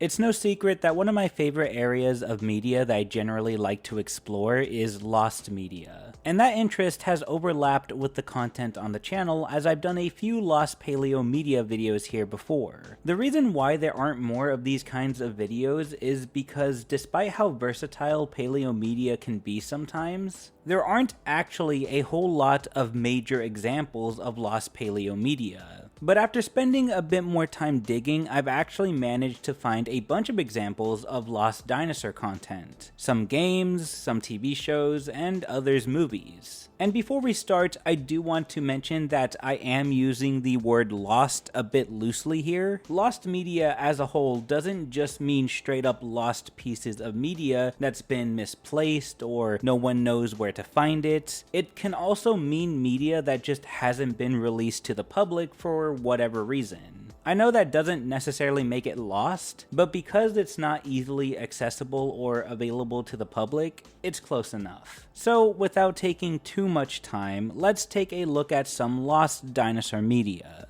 It's no secret that one of my favorite areas of media that I generally like to explore is lost media. And that interest has overlapped with the content on the channel, as I've done a few lost paleo media videos here before. The reason why there aren't more of these kinds of videos is because despite how versatile paleo media can be sometimes, there aren't actually a whole lot of major examples of lost paleo media. But after spending a bit more time digging, I've actually managed to find a bunch of examples of lost dinosaur content. Some games, some TV shows, and others movies. And before we start, I do want to mention that I am using the word lost a bit loosely here. Lost media as a whole doesn't just mean straight up lost pieces of media that's been misplaced or no one knows where to find it. It can also mean media that just hasn't been released to the public for whatever reason. I know that doesn't necessarily make it lost, but because it's not easily accessible or available to the public, it's close enough. So without taking too much time, let's take a look at some lost dinosaur media.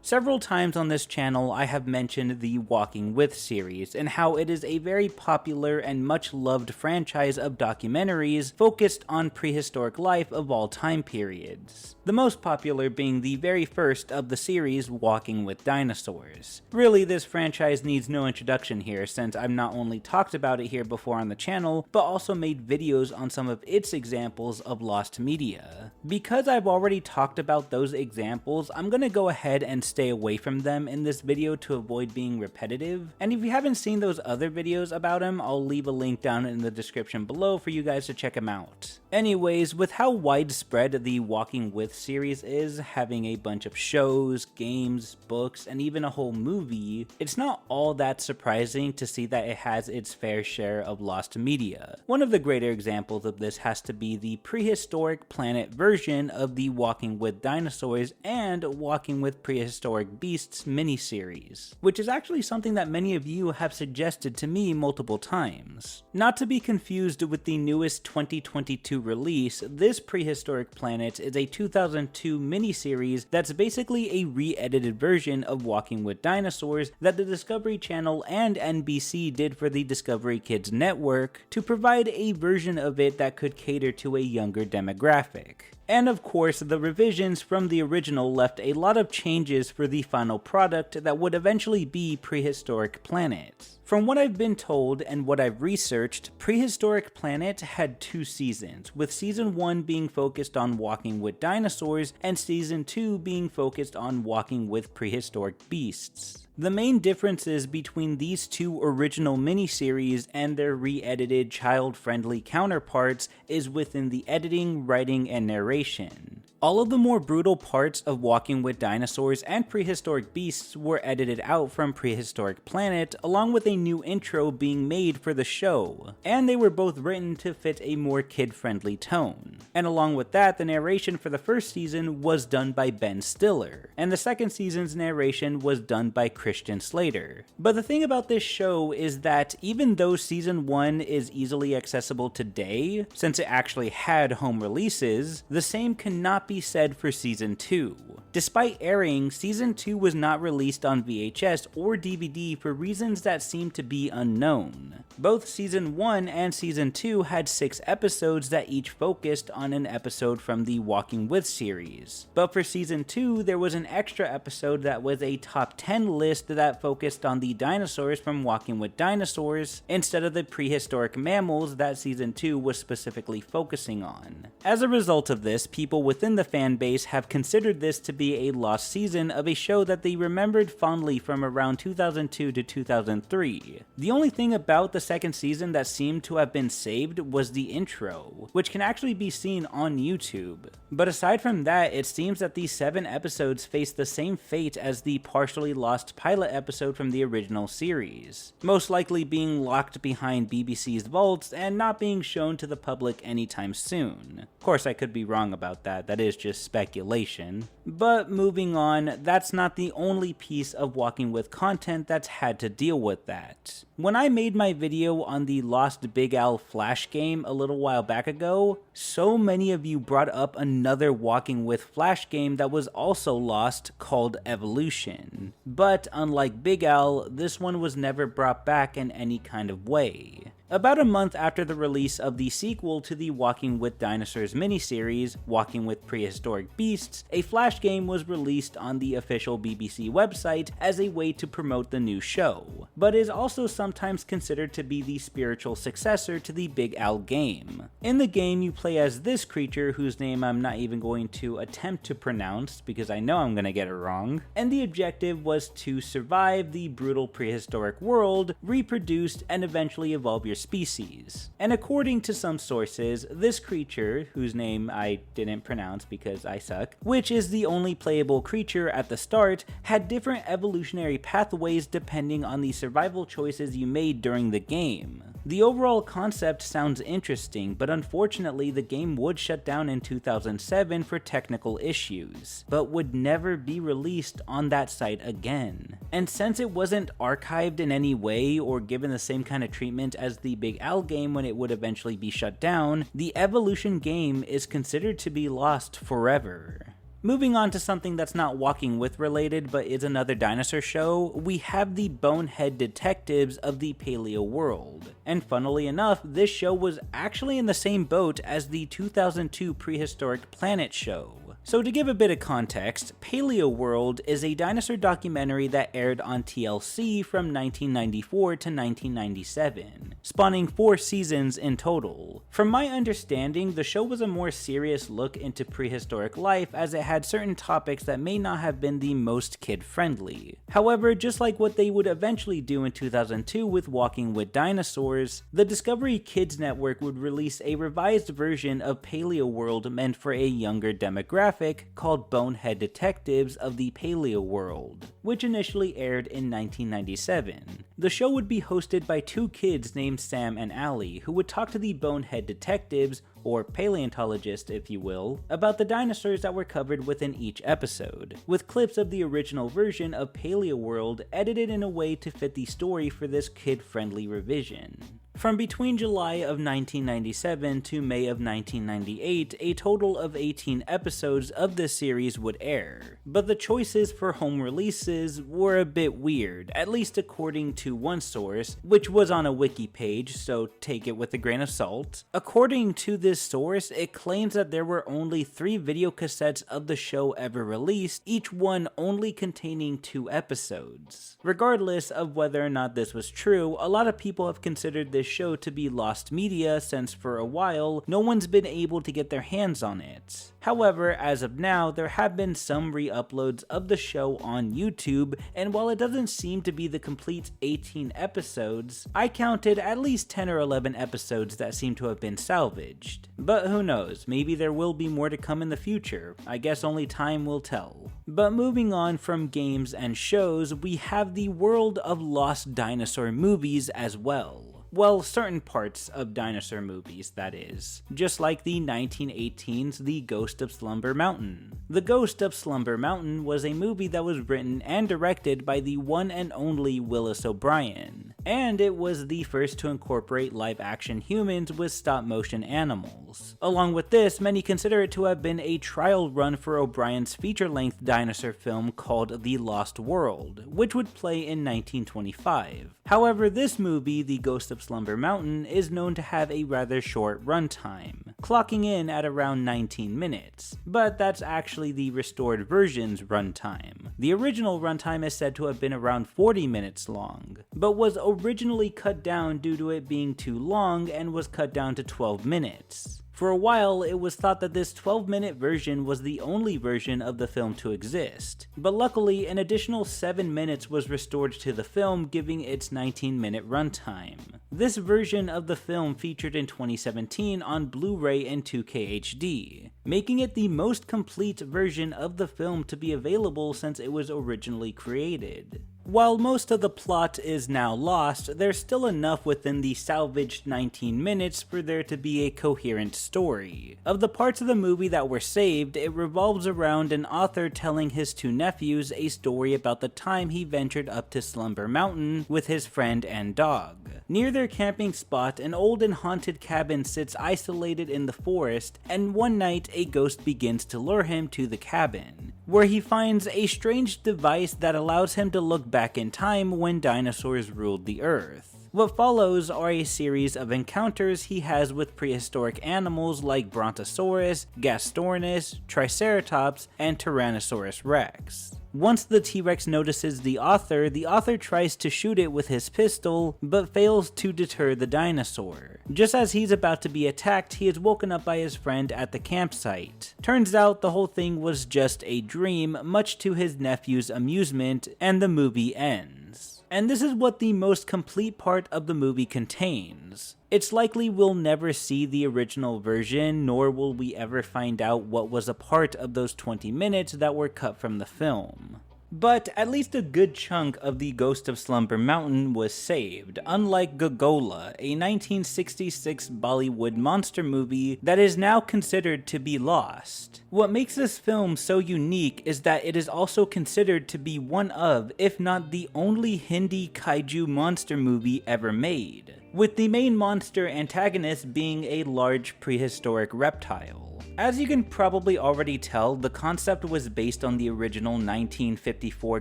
Several times on this channel I have mentioned the Walking With series and how it is a very popular and much loved franchise of documentaries focused on prehistoric life of all time periods. The most popular being the very first of the series, Walking With Dinosaurs. Really, this franchise needs no introduction here since I've not only talked about it here before on the channel, but also made videos on some of its examples of lost media. Because I've already talked about those examples, I'm gonna go ahead and stay away from them in this video to avoid being repetitive, and if you haven't seen those other videos about him, I'll leave a link down in the description below for you guys to check him out. Anyways, with how widespread the Walking With series is, having a bunch of shows, games, books, and even a whole movie, it's not all that surprising to see that it has its fair share of lost media. One of the greater examples of this has to be the Prehistoric Planet version of the Walking With Dinosaurs and Walking With Prehistoric Beasts miniseries, which is actually something that many of you have suggested to me multiple times. Not to be confused with the newest 2022 release, this Prehistoric Planet is a 2002 miniseries that's basically a re-edited version of Walking With Dinosaurs that the Discovery Channel and NBC did for the Discovery Kids network to provide a version of it that could cater to a younger demographic. And of course, the revisions from the original left a lot of changes for the final product that would eventually be Prehistoric Planet. From what I've been told and what I've researched, Prehistoric Planet had 2 seasons, with season 1 being focused on Walking With Dinosaurs and season 2 being focused on Walking With Prehistoric Beasts. The main differences between these 2 original miniseries and their re-edited child-friendly counterparts is within the editing, writing, and narration. All of the more brutal parts of Walking With Dinosaurs and Prehistoric Beasts were edited out from Prehistoric Planet, along with a new intro being made for the show, and they were both written to fit a more kid-friendly tone. And along with that, the narration for the first season was done by Ben Stiller, and the second season's narration was done by Christian Slater. But the thing about this show is that even though season 1 is easily accessible today, since it actually had home releases, the same cannot be said for season 2. Despite airing, season 2 was not released on VHS or DVD for reasons that seem to be unknown. Both season 1 and season 2 had 6 episodes that each focused on an episode from the Walking With series. But for season 2, there was an extra episode that was a top 10 list that focused on the dinosaurs from Walking With Dinosaurs instead of the prehistoric mammals that season 2 was specifically focusing on. As a result of this, people within the fan base have considered this to be a lost season of a show that they remembered fondly from around 2002 to 2003. The only thing about the second season that seemed to have been saved was the intro, which can actually be seen on YouTube. But aside from that, it seems that these 7 episodes face the same fate as the partially lost pilot episode from the original series, most likely being locked behind BBC's vaults and not being shown to the public anytime soon. Of course, I could be wrong about that. That is just speculation. But moving on, that's not the only piece of Walking With content that's had to deal with that. When I made my video on the Lost Big Al Flash game a little while back ago, so many of you brought up another Walking With Flash game that was also lost called Evolution. But unlike Big Al, this one was never brought back in any kind of way. About a month after the release of the sequel to the Walking With Dinosaurs miniseries, Walking With Prehistoric Beasts, a Flash game was released on the official BBC website as a way to promote the new show, but is also sometimes considered to be the spiritual successor to the Big Al game. In the game, you play as this creature whose name I'm not even going to attempt to pronounce because I know I'm gonna get it wrong, and the objective was to survive the brutal prehistoric world, reproduce, and eventually evolve your species. And according to some sources, this creature, whose name I didn't pronounce because I suck, which is the only playable creature at the start, had different evolutionary pathways depending on the survival choices you made during the game. The overall concept sounds interesting, but unfortunately the game would shut down in 2007 for technical issues, but would never be released on that site again. And since it wasn't archived in any way or given the same kind of treatment as the Big Al game when it would eventually be shut down, the Evolution game is considered to be lost forever. Moving on to something that's not Walking With related but is another dinosaur show, we have the Bonehead Detectives of the Paleo world. And funnily enough, this show was actually in the same boat as the 2002 Prehistoric Planet show. So to give a bit of context, Paleo World is a dinosaur documentary that aired on TLC from 1994 to 1997, spawning 4 seasons in total. From my understanding, the show was a more serious look into prehistoric life as it had certain topics that may not have been the most kid-friendly. However, just like what they would eventually do in 2002 with Walking With Dinosaurs, the Discovery Kids Network would release a revised version of Paleo World meant for a younger demographic called Bonehead Detectives of the Paleo World, which initially aired in 1997. The show would be hosted by 2 kids named Sam and Allie, who would talk to the Bonehead Detectives, or paleontologists if you will, about the dinosaurs that were covered within each episode, with clips of the original version of Paleo World edited in a way to fit the story for this kid-friendly revision. From between July of 1997 to May of 1998, a total of 18 episodes of this series would air, but the choices for home releases were a bit weird, at least according to one source, which was on a wiki page, so take it with a grain of salt. According to this source, it claims that there were only 3 video cassettes of the show ever released, each one only containing 2 episodes. Regardless of whether or not this was true, a lot of people have considered this show to be lost media since for a while no one's been able to get their hands on it. However, as of now, there have been some re-uploads of the show on YouTube, and while it doesn't seem to be the complete 18 episodes, I counted at least 10 or 11 episodes that seem to have been salvaged. But who knows, maybe there will be more to come in the future. I guess only time will tell. But moving on from games and shows, we have the world of lost dinosaur movies as well. Well, certain parts of dinosaur movies, that is. Just like the 1918's The Ghost of Slumber Mountain. The Ghost of Slumber Mountain was a movie that was written and directed by the one and only Willis O'Brien, and it was the first to incorporate live-action humans with stop-motion animals. Along with this, many consider it to have been a trial run for O'Brien's feature-length dinosaur film called The Lost World, which would play in 1925. However, this movie, The Ghost of Slumber Mountain, is known to have a rather short runtime, clocking in at around 19 minutes, but that's actually the restored version's runtime. The original runtime is said to have been around 40 minutes long, but was originally cut down due to it being too long and was cut down to 12 minutes. For a while, it was thought that this 12-minute version was the only version of the film to exist, but luckily an additional 7 minutes was restored to the film, giving its 19-minute runtime. This version of the film featured in 2017 on Blu-ray and 2K HD, making it the most complete version of the film to be available since it was originally created. While most of the plot is now lost, there's still enough within the salvaged 19 minutes for there to be a coherent story. Of the parts of the movie that were saved, it revolves around an author telling his two nephews a story about the time he ventured up to Slumber Mountain with his friend and dog. Near their camping spot, an old and haunted cabin sits isolated in the forest, and one night a ghost begins to lure him to the cabin, where he finds a strange device that allows him to look back in time when dinosaurs ruled the earth. What follows are a series of encounters he has with prehistoric animals like Brontosaurus, Gastornis, Triceratops, and Tyrannosaurus rex. Once the T-Rex notices the author tries to shoot it with his pistol, but fails to deter the dinosaur. Just as he's about to be attacked, he is woken up by his friend at the campsite. Turns out the whole thing was just a dream, much to his nephew's amusement, and the movie ends. And this is what the most complete part of the movie contains. It's likely we'll never see the original version, nor will we ever find out what was a part of those 20 minutes that were cut from the film. But at least a good chunk of the Ghost of Slumber Mountain was saved, unlike Gagola, a 1966 Bollywood monster movie that is now considered to be lost. What makes this film so unique is that it is also considered to be one of, if not the only Hindi kaiju monster movie ever made, with the main monster antagonist being a large prehistoric reptile. As you can probably already tell, the concept was based on the original 1954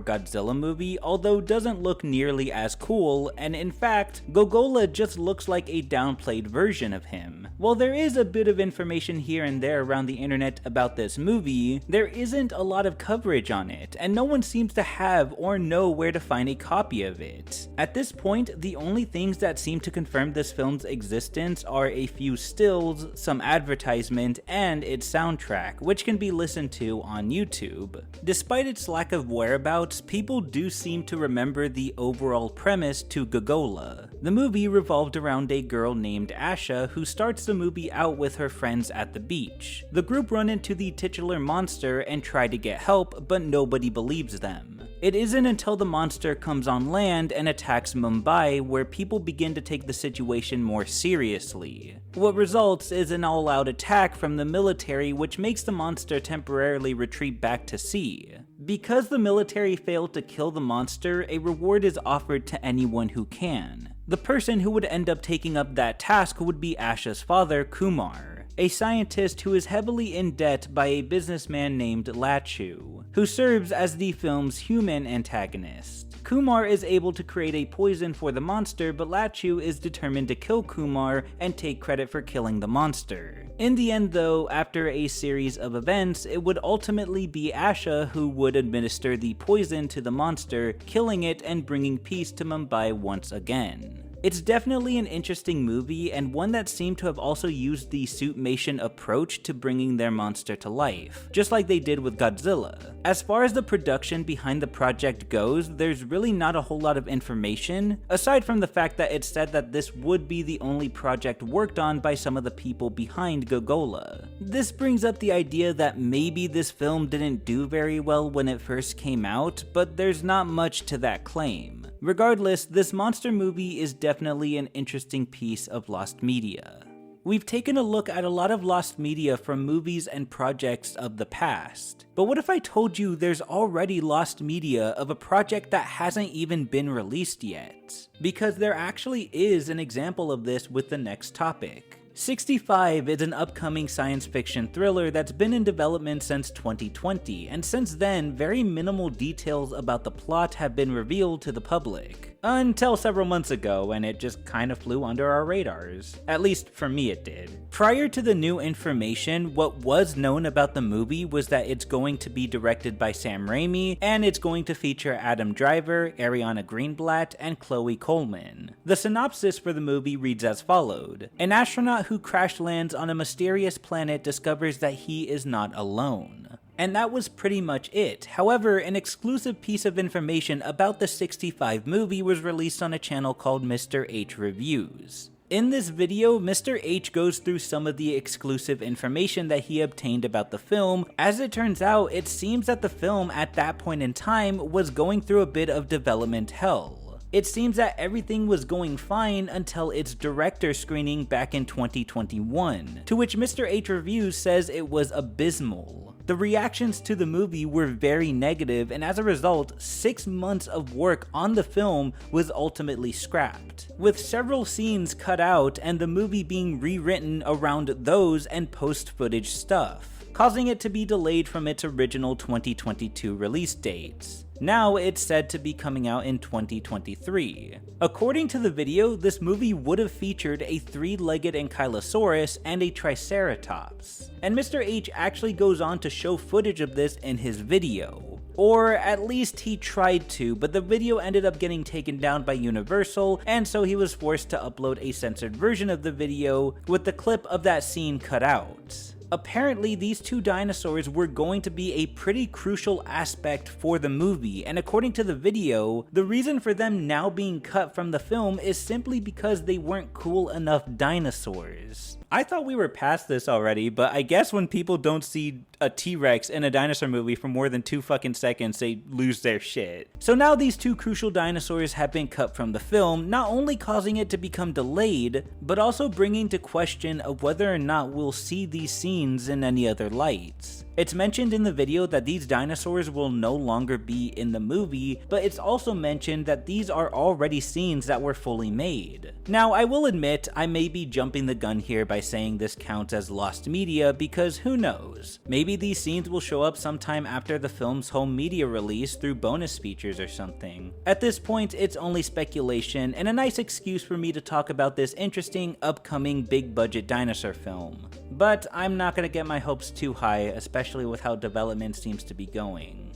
Godzilla movie, although doesn't look nearly as cool, and in fact, Gagola just looks like a downplayed version of him. While there is a bit of information here and there around the internet about this movie, there isn't a lot of coverage on it, and no one seems to have or know where to find a copy of it. At this point, the only things that seem to confirm this film's existence are a few stills, some advertisement, and its soundtrack, which can be listened to on YouTube. Despite its lack of whereabouts, people do seem to remember the overall premise to Gagola. The movie revolved around a girl named Asha who starts the movie out with her friends at the beach. The group run into the titular monster and try to get help, but nobody believes them. It isn't until the monster comes on land and attacks Mumbai where people begin to take the situation more seriously. What results is an all-out attack from the military, which makes the monster temporarily retreat back to sea. Because the military failed to kill the monster, a reward is offered to anyone who can. The person who would end up taking up that task would be Asha's father, Kumar, a scientist who is heavily in debt by a businessman named Lachu, who serves as the film's human antagonist. Kumar is able to create a poison for the monster, but Lachu is determined to kill Kumar and take credit for killing the monster. In the end though, after a series of events, it would ultimately be Asha who would administer the poison to the monster, killing it and bringing peace to Mumbai once again. It's definitely an interesting movie, and one that seemed to have also used the suitmation approach to bringing their monster to life, just like they did with Godzilla. As far as the production behind the project goes, there's really not a whole lot of information, aside from the fact that it said that this would be the only project worked on by some of the people behind Gagola. This brings up the idea that maybe this film didn't do very well when it first came out, but there's not much to that claim. Regardless, this monster movie is definitely an interesting piece of lost media. We've taken a look at a lot of lost media from movies and projects of the past. But what if I told you there's already lost media of a project that hasn't even been released yet? Because there actually is an example of this with the next topic. 65 is an upcoming science fiction thriller that's been in development since 2020, and since then, very minimal details about the plot have been revealed to the public. Until several months ago, and it just kind of flew under our radars. At least for me it did. Prior to the new information, what was known about the movie was that it's going to be directed by Sam Raimi, and it's going to feature Adam Driver, Ariana Greenblatt, and Chloe Coleman. The synopsis for the movie reads as followed. An astronaut who crash lands on a mysterious planet discovers that he is not alone. And that was pretty much it. However, an exclusive piece of information about the 65 movie was released on a channel called Mr. H Reviews. In this video, Mr. H goes through some of the exclusive information that he obtained about the film. As it turns out, it seems that the film at that point in time was going through a bit of development hell. It seems that everything was going fine until its director screening back in 2021, to which Mr. H Reviews says it was abysmal. The reactions to the movie were very negative, and as a result, 6 months of work on the film was ultimately scrapped, with several scenes cut out and the movie being rewritten around those and post-footage stuff, causing it to be delayed from its original 2022 release dates. Now it's said to be coming out in 2023. According to the video, this movie would have featured a 3-legged ankylosaurus and a triceratops. And Mr. H actually goes on to show footage of this in his video. Or at least he tried to, but the video ended up getting taken down by Universal, and so he was forced to upload a censored version of the video with the clip of that scene cut out. Apparently, these 2 dinosaurs were going to be a pretty crucial aspect for the movie, and according to the video, the reason for them now being cut from the film is simply because they weren't cool enough dinosaurs. I thought we were past this already, but I guess when people don't see a T-Rex in a dinosaur movie for more than 2 fucking seconds, they lose their shit. So now these 2 crucial dinosaurs have been cut from the film, not only causing it to become delayed, but also bringing to question of whether or not we'll see these scenes in any other lights. It's mentioned in the video that these dinosaurs will no longer be in the movie, but it's also mentioned that these are already scenes that were fully made. Now, I will admit I may be jumping the gun here by saying this counts as lost media because who knows? Maybe these scenes will show up sometime after the film's home media release through bonus features or something. At this point, it's only speculation and a nice excuse for me to talk about this interesting upcoming big budget dinosaur film. But I'm not gonna get my hopes too high, especially with how development seems to be going.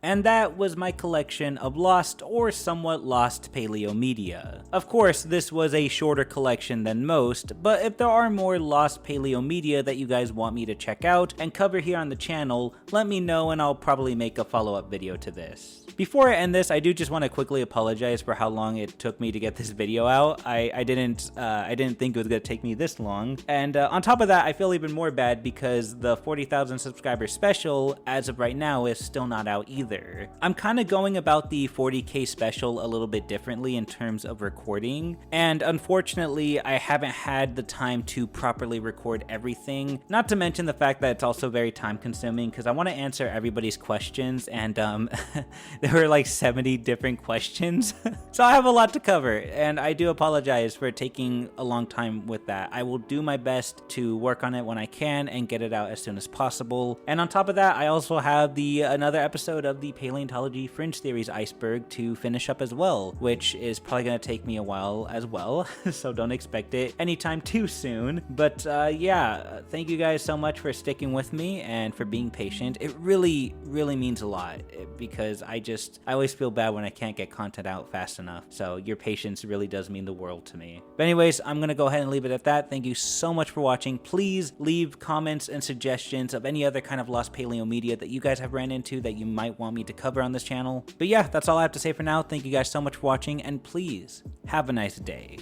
And that was my collection of lost or somewhat lost paleo media. Of course, this was a shorter collection than most, but if there are more lost paleo media that you guys want me to check out and cover here on the channel, let me know and I'll probably make a follow-up video to this. Before I end this, I do just want to quickly apologize for how long it took me to get this video out. I didn't think it was going to take me this long. And on top of that, I feel even more bad because the 40,000 subscriber special, as of right now, is still not out either. I'm kind of going about the 40k special a little bit differently in terms of recording, and unfortunately I haven't had the time to properly record everything, not to mention the fact that it's also very time consuming because I want to answer everybody's questions, and there were like 70 different questions so I have a lot to cover, and I do apologize for taking a long time with that. I will do my best to work on it when I can and get it out as soon as possible. And on top of that, I also have another episode of the Paleontology Fringe Theories iceberg to finish up as well, which is probably going to take me a while as well, so don't expect it anytime too soon. But yeah, thank you guys so much for sticking with me and for being patient. It really means a lot because I always feel bad when I can't get content out fast enough, so your patience really does mean the world to me. But anyways, I'm going to go ahead and leave it at that. Thank you so much for watching. Please leave comments and suggestions of any other kind of lost paleo media that you guys have ran into that you might want me to cover on this channel. But yeah, that's all I have to say for now. Thank you guys so much for watching, and please have a nice day.